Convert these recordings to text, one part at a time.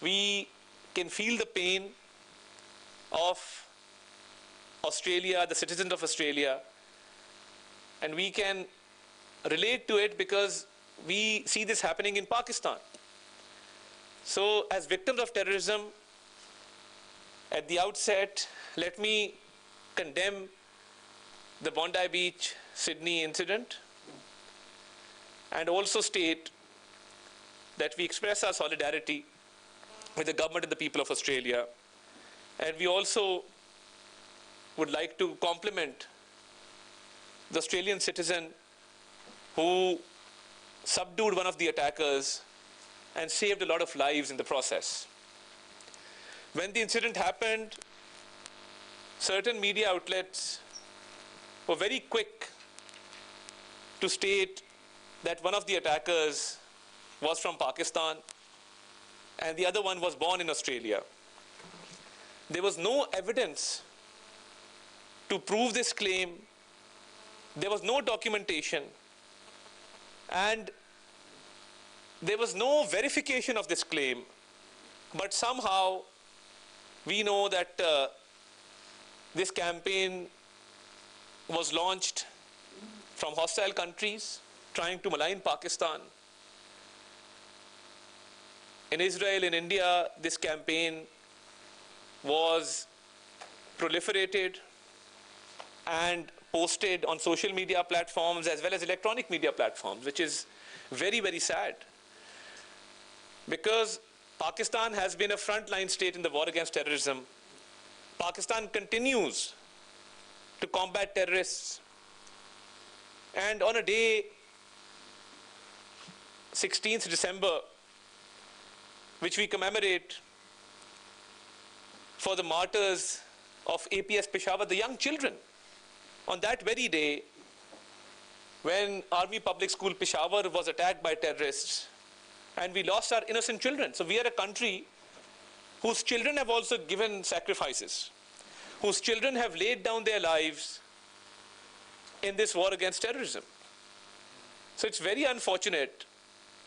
We can feel the pain of Australia, the citizens of Australia, and we can relate to it because we see this happening in Pakistan. So, as victims of terrorism, at the outset, let me condemn the Bondi Beach, Sydney incident, and also state that we express our solidarity with the government and the people of Australia. And we also would like to compliment the Australian citizen who subdued one of the attackers and saved a lot of lives in the process. When the incident happened, certain media outlets were very quick to state that one of the attackers was from Pakistan and the other one was born in Australia. There was no evidence to prove this claim. There was no documentation, and there was no verification of this claim. But somehow we know that this campaign was launched from hostile countries trying to malign Pakistan. In Israel, in India, this campaign was proliferated and posted on social media platforms as well as electronic media platforms, which is very, very sad. Because Pakistan has been a frontline state in the war against terrorism. Pakistan continues to combat terrorists. And on a day, 16th December, which we commemorate for the martyrs of APS Peshawar, the young children. On that very day, when Army Public School Peshawar was attacked by terrorists, and we lost our innocent children. So we are a country whose children have also given sacrifices, whose children have laid down their lives in this war against terrorism. So it's very unfortunate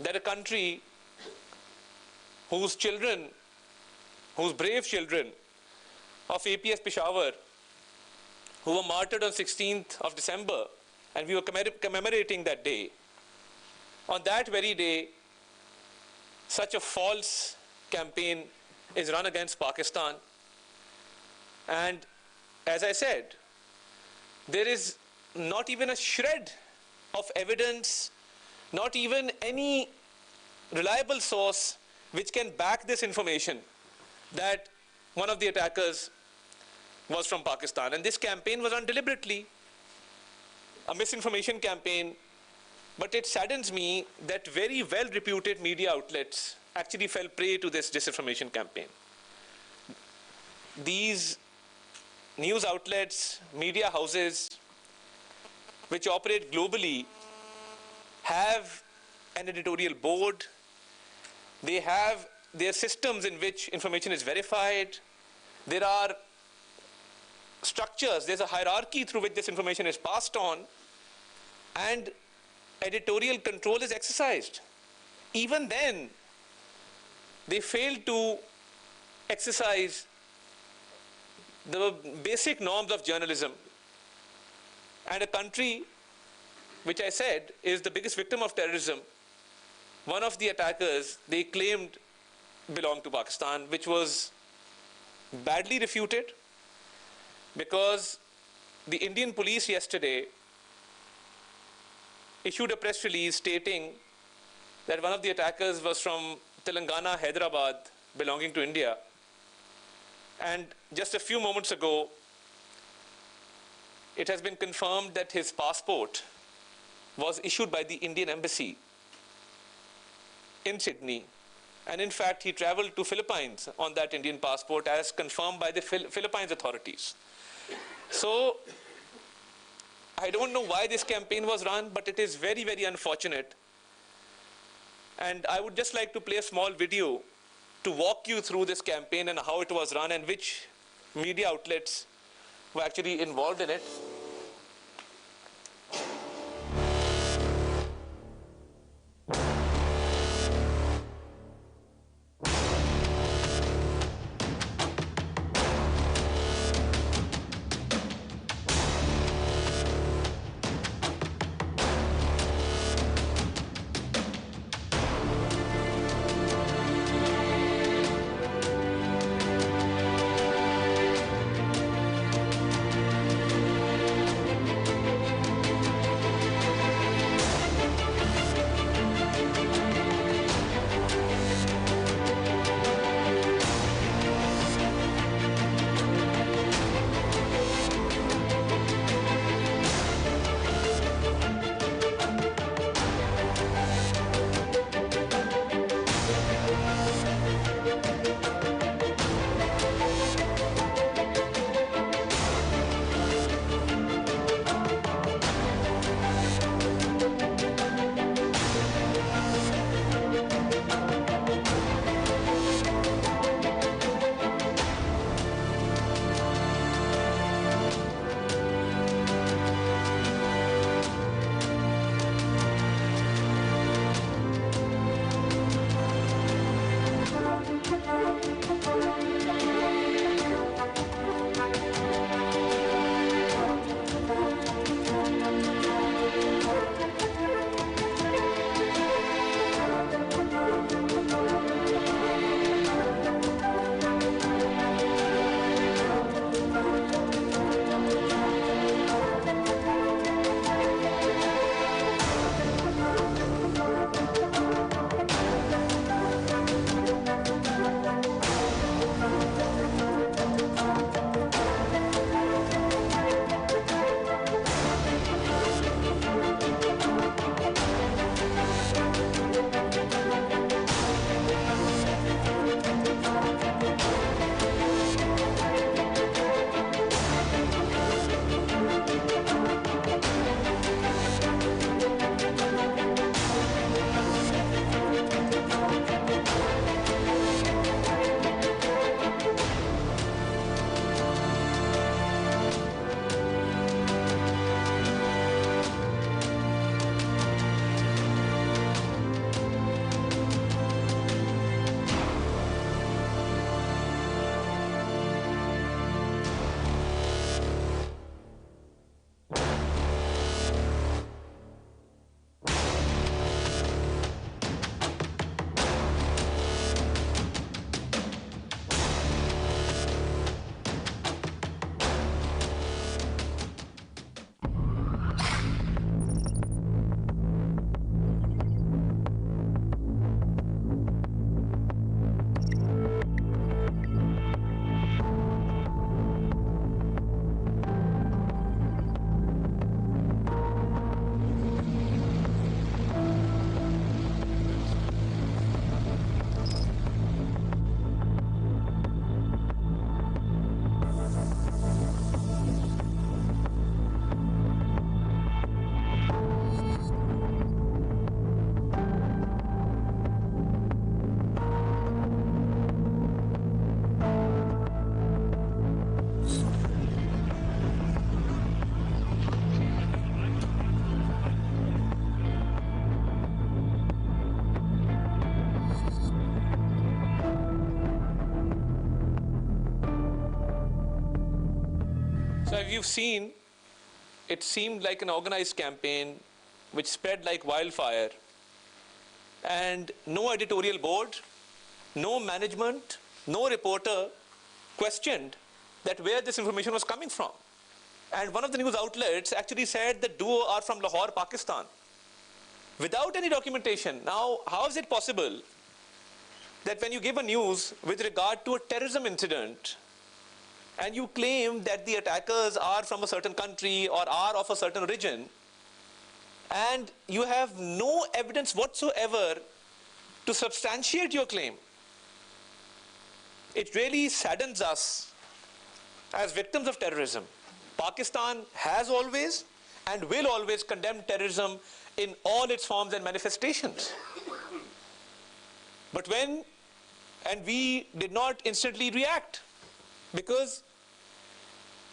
that a country whose children, whose brave children of APS Peshawar, who were martyred on 16th of December, and we were commemorating that day. On that very day, such a false campaign is run against Pakistan. And as I said, there is not even a shred of evidence, not even any reliable source which can back this information that one of the attackers was from Pakistan. And this campaign was run deliberately, a misinformation campaign. But it saddens me that very well-reputed media outlets actually fell prey to this disinformation campaign. These news outlets, media houses, which operate globally, have an editorial board. They have their systems in which information is verified. There are structures, there's a hierarchy through which this information is passed on, and editorial control is exercised. Even then, they fail to exercise the basic norms of journalism. And a country, which I said is the biggest victim of terrorism, one of the attackers they claimed belonged to Pakistan, which was badly refuted because the Indian police yesterday issued a press release stating that one of the attackers was from Telangana, Hyderabad, belonging to India. And just a few moments ago, it has been confirmed that his passport was issued by the Indian embassy in Sydney. And in fact, he traveled to Philippines on that Indian passport as confirmed by the Philippines authorities. So I don't know why this campaign was run, but it is very, very unfortunate. And I would just like to play a small video to walk you through this campaign and how it was run and which media outlets were actually involved in it. As you've seen, it seemed like an organized campaign which spread like wildfire, and no editorial board, no management, no reporter questioned that where this information was coming from. And one of the news outlets actually said the duo are from Lahore, Pakistan, without any documentation. Now, how is it possible that when you give a news with regard to a terrorism incident, and you claim that the attackers are from a certain country or are of a certain origin, and you have no evidence whatsoever to substantiate your claim? It really saddens us as victims of terrorism. Pakistan has always and will always condemn terrorism in all its forms and manifestations. But we did not instantly react, because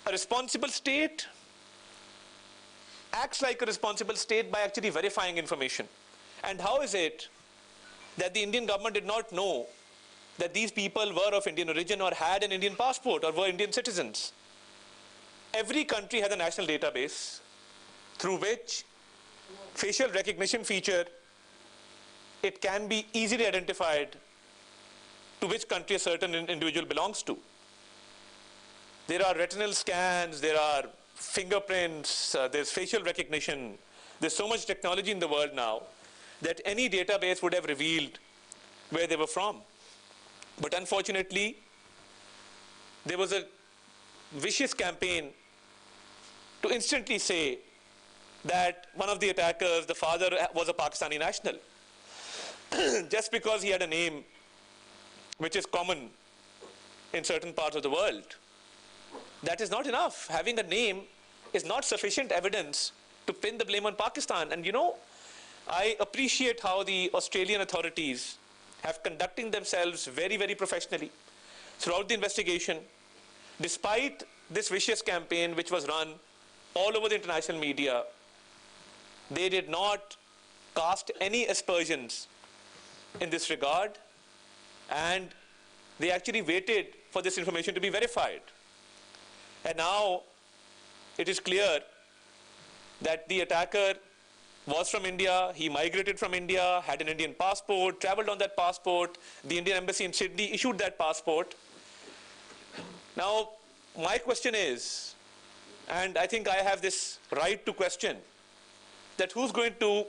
a responsible state acts like a responsible state by actually verifying information. And how is it that the Indian government did not know that these people were of Indian origin or had an Indian passport or were Indian citizens? Every country has a national database through which facial recognition feature, it can be easily identified to which country a certain individual belongs to. There are retinal scans, there are fingerprints, there's facial recognition. There's so much technology in the world now that any database would have revealed where they were from. But unfortunately, there was a vicious campaign to instantly say that one of the attackers, the father, was a Pakistani national, just because he had a name which is common in certain parts of the world. That is not enough. Having a name is not sufficient evidence to pin the blame on Pakistan. And you know, I appreciate how the Australian authorities have conducting themselves very, very professionally throughout the investigation, despite this vicious campaign which was run all over the international media. They did not cast any aspersions in this regard, and they actually waited for this information to be verified. And now it is clear that the attacker was from India, he migrated from India, had an Indian passport, traveled on that passport, the Indian embassy in Sydney issued that passport. Now, my question is, and I think I have this right to question, that who's going to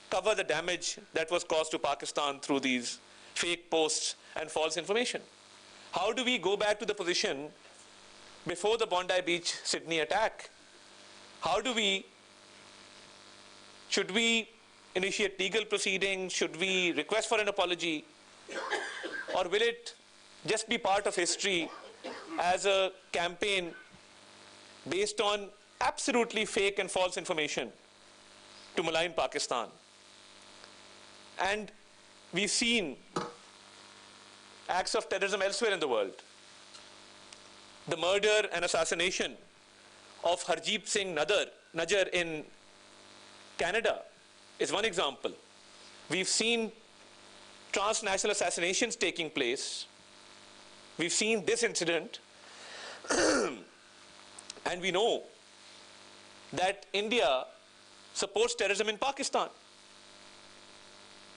cover the damage that was caused to Pakistan through these fake posts and false information? How do we go back to the position before the Bondi Beach, Sydney attack? Should we initiate legal proceedings? Should we request for an apology? Or will it just be part of history as a campaign based on absolutely fake and false information to malign Pakistan? And we've seen acts of terrorism elsewhere in the world. The murder and assassination of Harjeet Singh Najjar in Canada is one example. We've seen transnational assassinations taking place. We've seen this incident. And we know that India supports terrorism in Pakistan.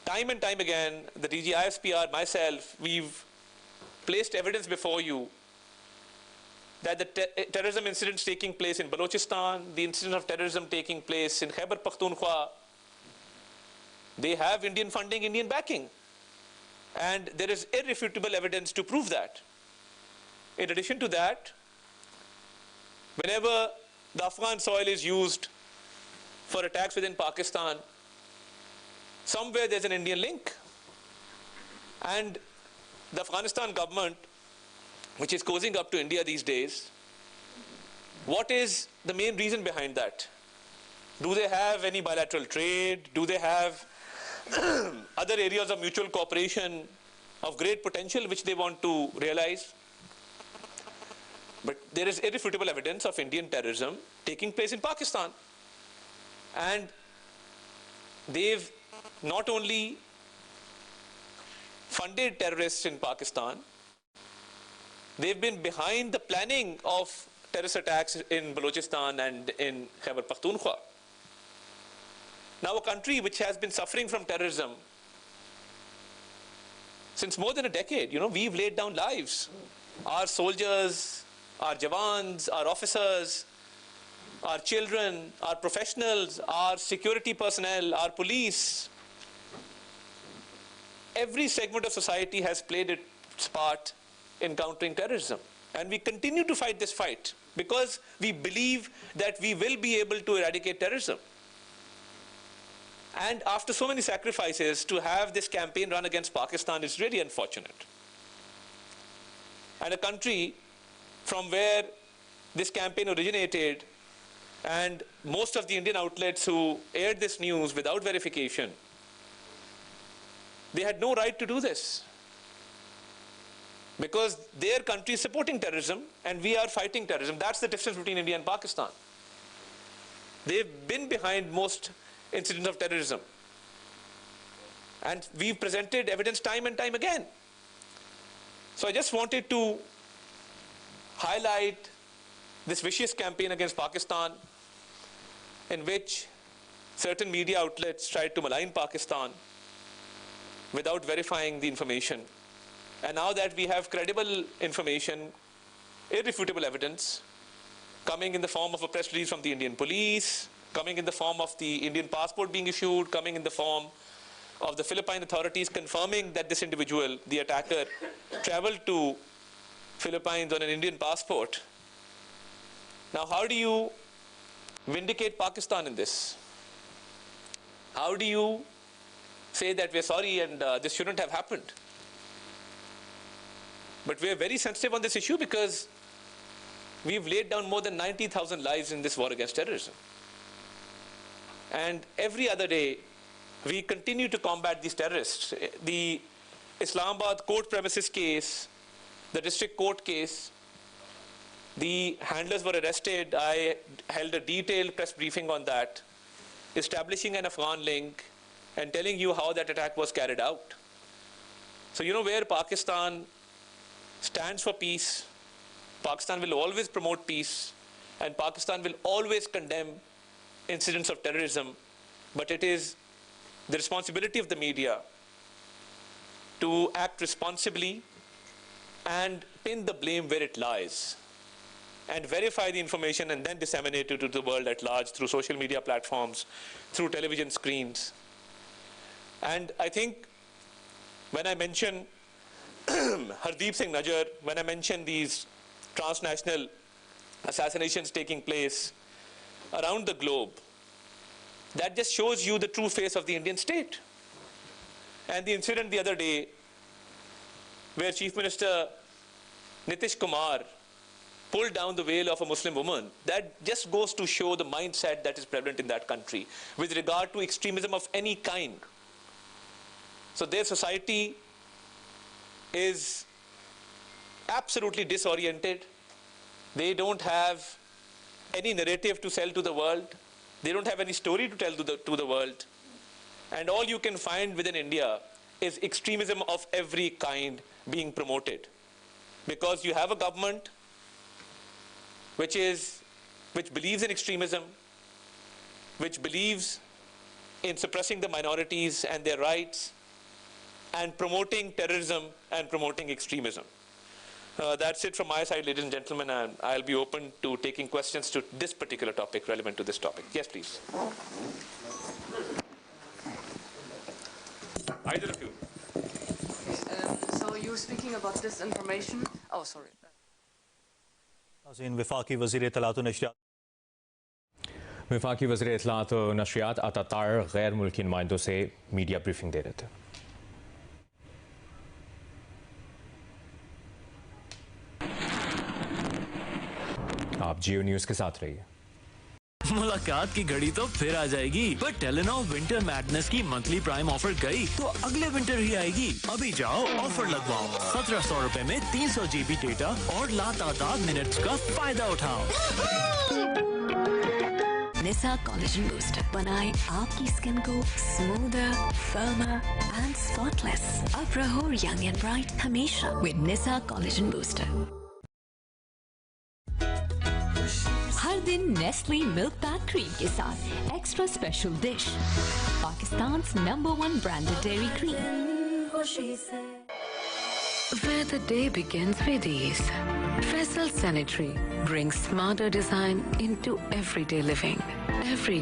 Time and time again, the DG ISPR, myself, we've placed evidence before you that the terrorism incidents taking place in Balochistan, the incident of terrorism taking place in Khyber Pakhtunkhwa, they have Indian funding, Indian backing. And there is irrefutable evidence to prove that. In addition to that, whenever the Afghan soil is used for attacks within Pakistan, somewhere there's an Indian link. And the Afghanistan government, which is cozying up to India these days, what is the main reason behind that? Do they have any bilateral trade? Do they have other areas of mutual cooperation of great potential which they want to realize? But there is irrefutable evidence of Indian terrorism taking place in Pakistan. And they've not only funded terrorists in Pakistan, they've been behind the planning of terrorist attacks in Balochistan and in Khyber Pakhtunkhwa. Now, a country which has been suffering from terrorism since more than a decade, we've laid down lives. Our soldiers, our jawans, our officers, our children, our professionals, our security personnel, our police. Every segment of society has played its part in countering terrorism. And we continue to fight this fight because we believe that we will be able to eradicate terrorism. And after so many sacrifices, to have this campaign run against Pakistan is really unfortunate. And a country from where this campaign originated, and most of the Indian outlets who aired this news without verification, they had no right to do this. Because their country is supporting terrorism and we are fighting terrorism. That's the difference between India and Pakistan. They've been behind most incidents of terrorism. And we've presented evidence time and time again. So I just wanted to highlight this vicious campaign against Pakistan in which certain media outlets tried to malign Pakistan without verifying the information. And now that we have credible information, irrefutable evidence, coming in the form of a press release from the Indian police, coming in the form of the Indian passport being issued, coming in the form of the Philippine authorities confirming that this individual, the attacker, traveled to Philippines on an Indian passport. Now, how do you vindicate Pakistan in this? How do you say that we're sorry and this shouldn't have happened? But we're very sensitive on this issue because we've laid down more than 90,000 lives in this war against terrorism. And every other day, we continue to combat these terrorists. The Islamabad court premises case, the district court case, the handlers were arrested. I held a detailed press briefing on that, establishing an Afghan link and telling you how that attack was carried out. So where Pakistan stands for peace, Pakistan will always promote peace, and Pakistan will always condemn incidents of terrorism, but it is the responsibility of the media to act responsibly and pin the blame where it lies and verify the information and then disseminate it to the world at large through social media platforms, through television screens. And I think when I mention Hardeep Singh Najjar, when I mention these transnational assassinations taking place around the globe, that just shows you the true face of the Indian state. And the incident the other day where Chief Minister Nitish Kumar pulled down the veil of a Muslim woman, that just goes to show the mindset that is prevalent in that country with regard to extremism of any kind. So their society is absolutely disoriented. They don't have any narrative to sell to the world. They don't have any story to tell to the world. And all you can find within India is extremism of every kind being promoted. Because you have a government which believes in extremism, which believes in suppressing the minorities and their rights, and promoting terrorism and promoting extremism. That's it from my side, ladies and gentlemen, and I'll be open to taking questions to this particular topic, relevant to this topic. Yes, please. Either of you. So you were speaking about disinformation. Oh, sorry. वफाकी वज़ीर इत्तलात व नशरियात वफाकी वज़ीर इत्तलात व नशरियात अतातार गैर मुल्की नुमाइंदों से media briefing दे रहे थे। आप जियो न्यूज़ के साथ रहिए। मुलाकात की घड़ी तो फिर आ जाएगी, पर टेलीनॉर विंटर मैडनेस की मंथली प्राइम ऑफर गई तो अगले विंटर ही आएगी। अभी जाओ, ऑफर लगवाओ। 1700 रुपए में 300 GB डेटा और लातादाद मिनट्स का फायदा उठाओ। निसा कोलेजन बूस्टर बनाए आपकी स्किन को स्मूदर, फर्मर एंड स्पॉटलेस। अब रहो यंग एंड ब्राइट हमेशा विद निसा कोलेजन बूस्टर। दिन नेस्ले मिल्क पैक क्रीम के साथ extra special dish, Pakistan's #1 branded dairy cream. Where the day begins with ease, Faisal Sanitary brings smarter design into everyday living. Every